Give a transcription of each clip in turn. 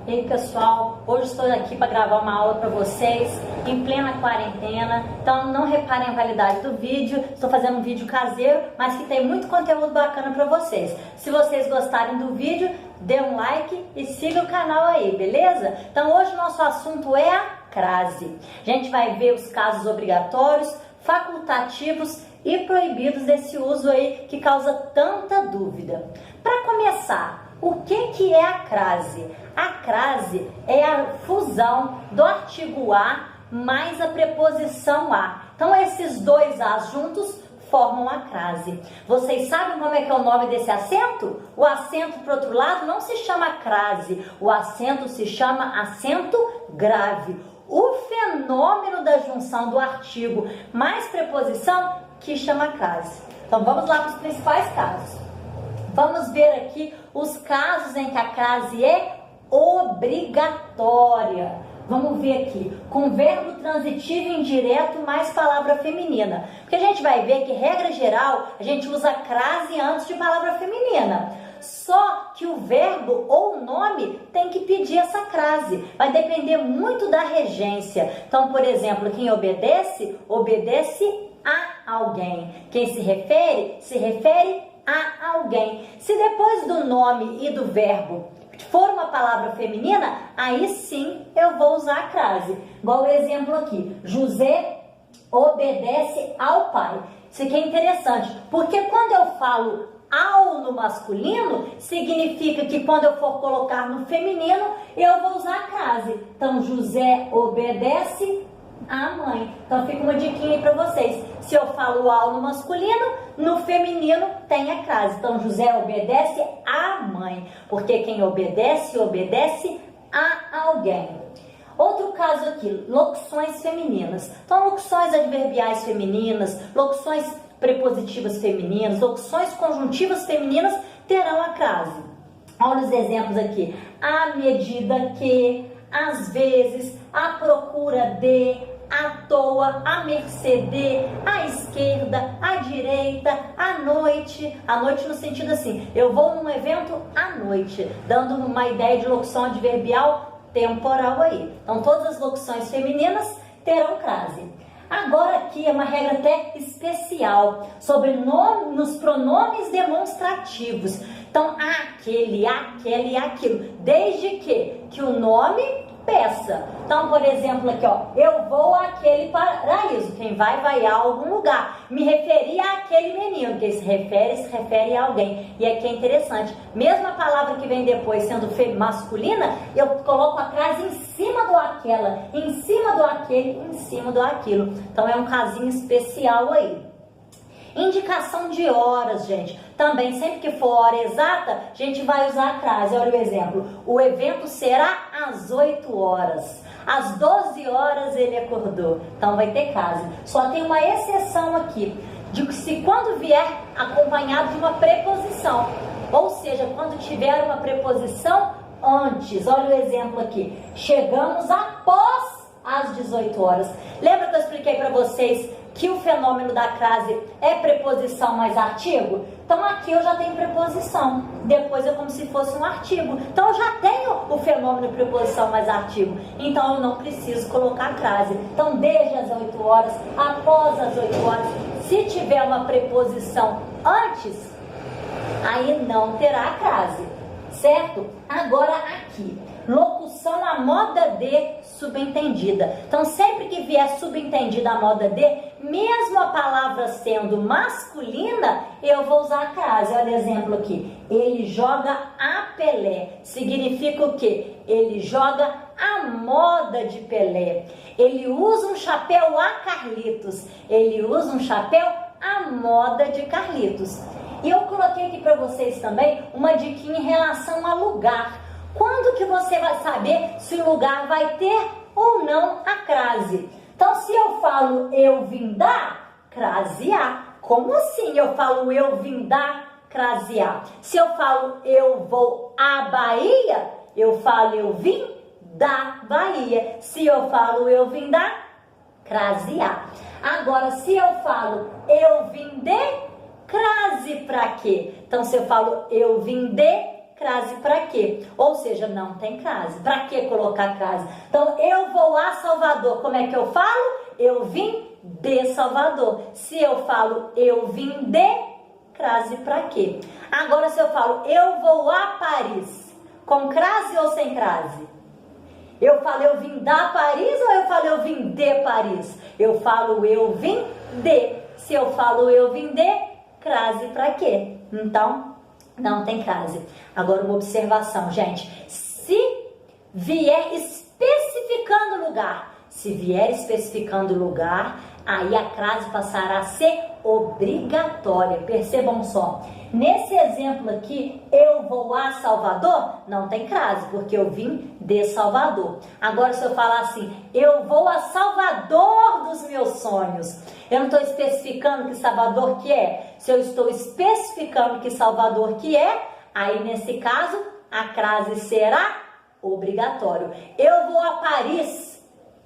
E aí, pessoal, hoje estou aqui para gravar uma aula para vocês em plena quarentena, então não reparem a validade do vídeo. Estou fazendo um vídeo caseiro, mas que tem muito conteúdo bacana para vocês. Se vocês gostarem do vídeo, dê um like e siga o canal aí, beleza? Então hoje o nosso assunto é a crase. A gente vai ver os casos obrigatórios, facultativos e proibidos desse uso aí que causa tanta dúvida. Para começar, o que é a crase? A crase é a fusão do artigo a mais a preposição a. Então esses dois as juntos formam a crase. Vocês sabem como é que é o nome desse acento? O acento para o outro lado não se chama crase, o acento se chama acento grave. O fenômeno da junção do artigo mais preposição que chama crase. Então vamos lá para os principais casos. Vamos ver aqui os casos em que a crase é obrigatória. Vamos ver aqui, com verbo transitivo indireto mais palavra feminina. Porque a gente vai ver que, regra geral, a gente usa crase antes de palavra feminina. Só que o verbo ou o nome tem que pedir essa crase. Vai depender muito da regência. Então, por exemplo, quem obedece, obedece a alguém. Quem se refere a alguém. Se depois do nome e do verbo for uma palavra feminina, aí sim eu vou usar a crase. Igual o exemplo aqui, José obedece ao pai. Isso aqui é interessante, porque quando eu falo ao no masculino, significa que quando eu for colocar no feminino, eu vou usar a crase. Então, José obedece a mãe. Então fica uma diquinha aí para vocês. Se eu falo ao no masculino, no feminino tem a crase. Então José obedece à mãe, porque quem obedece, obedece a alguém. Outro caso aqui, locuções femininas. Então locuções adverbiais femininas, locuções prepositivas femininas, locuções conjuntivas femininas terão a crase. Olha os exemplos aqui. À medida que, às vezes, à procura de, à toa, à mercê de, à esquerda, à direita, à noite no sentido assim, eu vou num evento à noite, dando uma ideia de locução adverbial temporal aí. Então todas as locuções femininas terão crase. Agora aqui é uma regra até especial sobre nos pronomes demonstrativos. Então aquele, aquela e aquilo, desde que o nome peça. Então, por exemplo, aqui, ó, eu vou àquele paraíso. Quem vai a algum lugar. Me referi àquele menino. Quem se refere a alguém. E aqui é interessante. Mesmo a palavra que vem depois sendo masculina, eu coloco a crase em cima do aquela, em cima do aquele, em cima do aquilo. Então, é um casinho especial aí. Indicação de horas, gente. Também, sempre que for hora exata, a gente vai usar a crase. Olha o exemplo. O evento será às 8 horas. Às 12 horas ele acordou. Então vai ter crase. Só tem uma exceção aqui. De que se quando vier acompanhado de uma preposição. Ou seja, quando tiver uma preposição antes. Olha o exemplo aqui. Chegamos após às 18 horas. Lembra que eu expliquei para vocês que o fenômeno da crase é preposição mais artigo? Então aqui eu já tenho preposição, depois é como se fosse um artigo. Então eu já tenho o fenômeno de preposição mais artigo, então eu não preciso colocar crase. Então desde as 8 horas, após as 8 horas, se tiver uma preposição antes, aí não terá crase, certo? Agora aqui, locução à moda de subentendida. Então, sempre que vier subentendida a moda de, mesmo a palavra sendo masculina, eu vou usar a crase. Olha o exemplo aqui. Ele joga a Pelé. Significa o quê? Ele joga a moda de Pelé. Ele usa um chapéu a Carlitos. Ele usa um chapéu à moda de Carlitos. E eu coloquei aqui para vocês também uma diquinha em relação a lugar. Quando que você vai saber se o lugar vai ter ou não a crase? Então, se eu falo eu vim da, crase a. Como assim eu falo eu vim da, crase a? Se eu falo eu vou à Bahia, eu falo eu vim da Bahia. Se eu falo eu vim da, crase a. Agora, se eu falo eu vim de, crase pra quê? Então, se eu falo eu vim de crase para quê? Ou seja, não tem crase. Para que colocar crase? Então, eu vou a Salvador. Como é que eu falo? Eu vim de Salvador. Se eu falo eu vim de, crase para quê? Agora, se eu falo eu vou a Paris, com crase ou sem crase? Eu falo eu vim da Paris ou eu falo eu vim de Paris? Eu falo eu vim de. Se eu falo eu vim de, crase para quê? Então, não tem crase. Agora, uma observação, gente. Se vier especificando lugar, aí a crase passará a ser obrigatória. Percebam só. Nesse exemplo aqui, eu vou a Salvador, não tem crase, porque eu vim de Salvador. Agora, se eu falar assim, eu vou a Salvador dos meus sonhos, eu não estou especificando que Salvador que é. Se eu estou especificando que Salvador que é, aí nesse caso, a crase será obrigatório. Eu vou a Paris,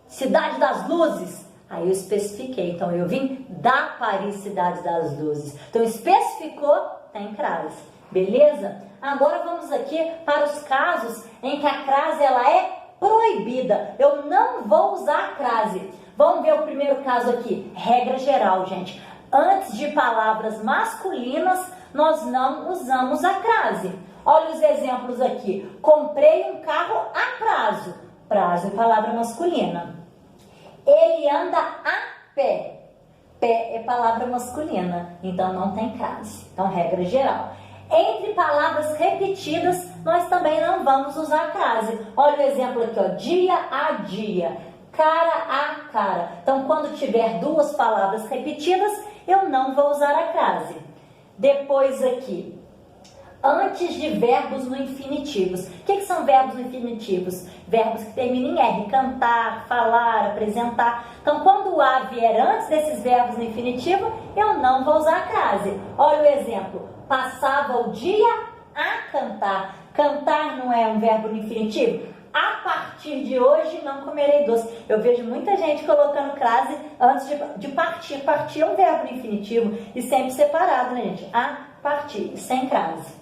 cidade das luzes. Aí eu especifiquei, então eu vim da Paris, cidade das luzes. Então especificou, tem crase, beleza? Agora vamos aqui para os casos em que a crase ela é proibida. Eu não vou usar a crase. Vamos ver o primeiro caso aqui, regra geral, gente. Antes de palavras masculinas, nós não usamos a crase. Olha os exemplos aqui. Comprei um carro a prazo. Prazo é palavra masculina. Ele anda a pé. Pé é palavra masculina, então não tem crase. Então, regra geral. Entre palavras repetidas, nós também não vamos usar crase. Olha o exemplo aqui, ó, dia a dia, cara a cara. Então, quando tiver duas palavras repetidas, eu não vou usar a crase. Depois aqui, antes de verbos no infinitivos. O que são verbos no infinitivos? Verbos que terminam em R, cantar, falar, apresentar. Então, quando o A vier antes desses verbos no infinitivo, eu não vou usar a crase. Olha o exemplo. Passava o dia a cantar. Cantar não é um verbo no infinitivo? A partir de hoje não comerei doce. Eu vejo muita gente colocando crase antes de partir. Partir é um verbo no infinitivo e sempre separado, né, gente? A partir, sem crase.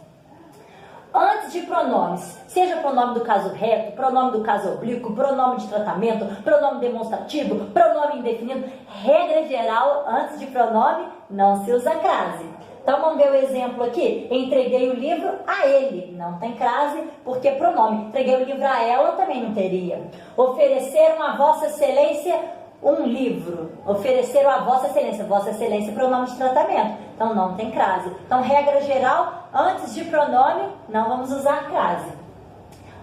Antes de pronomes, seja pronome do caso reto, pronome do caso oblíquo, pronome de tratamento, pronome demonstrativo, pronome indefinido, regra geral, antes de pronome, não se usa crase. Então, vamos ver o exemplo aqui. Entreguei o livro a ele. Não tem crase, porque é pronome. Entreguei o livro a ela, também não teria. Ofereceram a Vossa Excelência um livro. Ofereceram a Vossa Excelência. Vossa Excelência é pronome de tratamento. Então, não tem crase. Então, regra geral, antes de pronome, não vamos usar crase.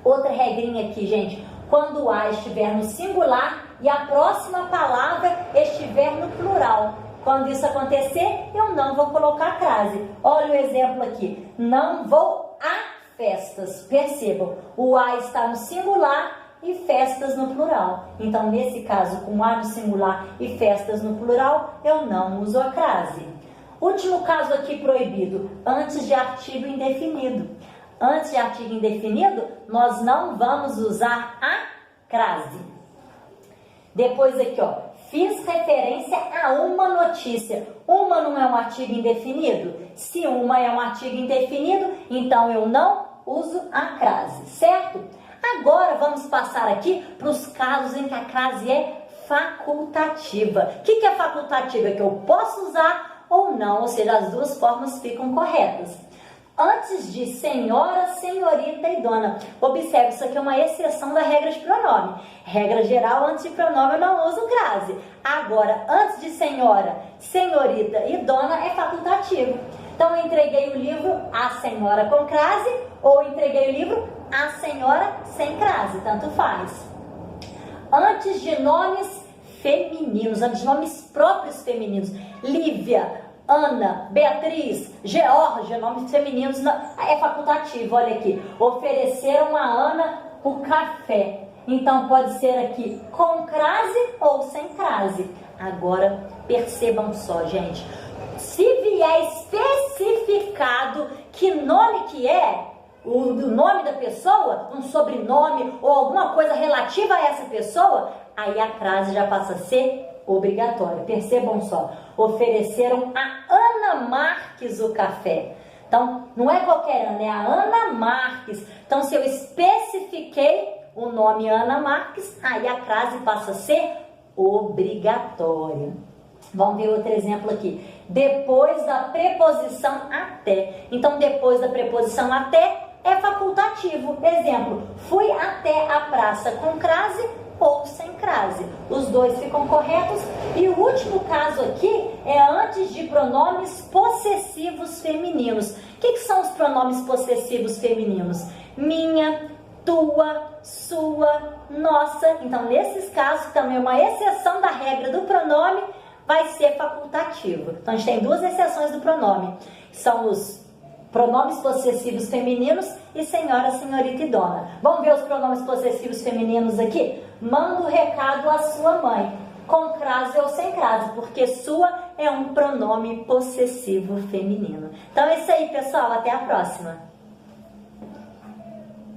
Outra regrinha aqui, gente. Quando o A estiver no singular e a próxima palavra estiver no plural. Quando isso acontecer, eu não vou colocar crase. Olha o exemplo aqui. Não vou a festas. Percebam, o A está no singular e festas no plural. Então, nesse caso, com A no singular e festas no plural, eu não uso a crase. Último caso aqui proibido, antes de artigo indefinido. Antes de artigo indefinido, nós não vamos usar a crase. Depois aqui, ó, fiz referência a uma notícia. Uma não é um artigo indefinido? Se uma é um artigo indefinido, então eu não uso a crase, certo? Agora vamos passar aqui para os casos em que a crase é facultativa. O que é facultativa? É que eu posso usar ou não, ou seja, as duas formas ficam corretas. Antes de senhora, senhorita e dona. Observe, isso aqui é uma exceção da regra de pronome. Regra geral, antes de pronome eu não uso crase. Agora, antes de senhora, senhorita e dona é facultativo. Então, eu entreguei o livro à senhora com crase ou entreguei o livro à senhora sem crase, tanto faz. Antes de nomes femininos, antes de nomes próprios femininos. Lívia, Ana, Beatriz, Georgia, nomes femininos, é facultativo, olha aqui. Ofereceram a Ana o café. Então, pode ser aqui com crase ou sem crase. Agora, percebam só, gente. Se vier especificado que nome que é, o nome da pessoa, um sobrenome ou alguma coisa relativa a essa pessoa, aí a crase já passa a ser obrigatória. Percebam só, ofereceram a Ana Marques o café. Então, não é qualquer Ana, é a Ana Marques. Então, se eu especifiquei o nome Ana Marques, aí a crase passa a ser obrigatória. Vamos ver outro exemplo aqui. Depois da preposição até. Então, depois da preposição até é facultativo. Exemplo, fui até a praça com crase ou sem crase. Os dois ficam corretos. E o último caso aqui é antes de pronomes possessivos femininos. O que são os pronomes possessivos femininos? Minha, tua, sua, nossa. Então, nesses casos, também uma exceção da regra do pronome vai ser facultativo. Então, a gente tem duas exceções do pronome. São os pronomes possessivos femininos e senhora, senhorita e dona. Vamos ver os pronomes possessivos femininos aqui? Manda o recado à sua mãe, com crase ou sem crase, porque sua é um pronome possessivo feminino. Então é isso aí, pessoal. Até a próxima.